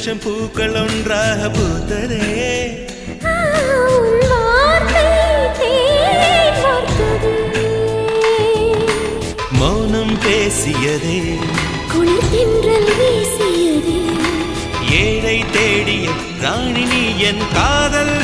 லட்சம் பூக்கள் ஒன்றாக பூத்ததே. மௌனம் பேசியதே, குளிர்தென்றல் வீசியதே. ஏழை தேடிய ராணி நீ என் காதல்